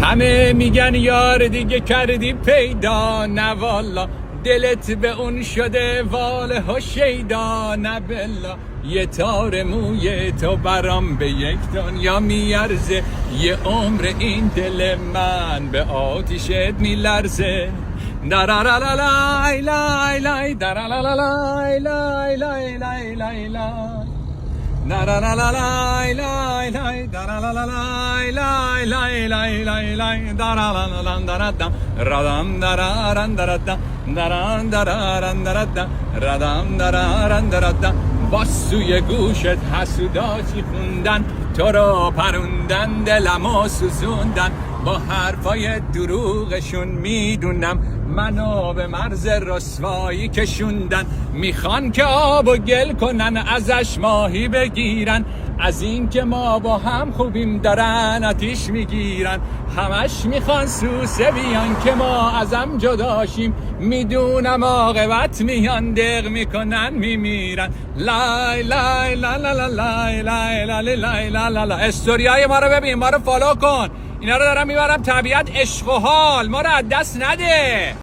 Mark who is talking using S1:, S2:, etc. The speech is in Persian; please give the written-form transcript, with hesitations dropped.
S1: همه میگن یار دیگه کردی پیدا، نه والا دلت به اون شده واله ها شیدا، نه بلا یه تار موی تو برام به یک دنیا میارزه، یه عمر این دل من به آتیشت میلرزه. درالالای لای لای درالالای لای لای لای لای لای درالالای لای لای درالالای لای لای لای لای لای درالالان درادم رادم درارن درادم دران درارن درادم رادم درارن درادم. با سوی گوشت حسوداتی خوندن، تو رو پروندن دلمو سوزوندن، با حرفای دروغشون میدونم منو به مرز رسوایی کشوندن. میخوان که آب و گل کنن ازش ماهی بگیرن، از این که ما با هم خوبیم دارن آتیش میگیرن. همش میخوان سوسه بیان که ما ازم جداشیم، میدونم عاقبت میان دق میکنن میمیرن. لای لای لا لا لا لای لای لای لای لا لا لا. استوریای ما رو ببین، ما رو فالو کن، اینا رو دارم میبرم طبیعت عشق و حال، ما رو از دست نده.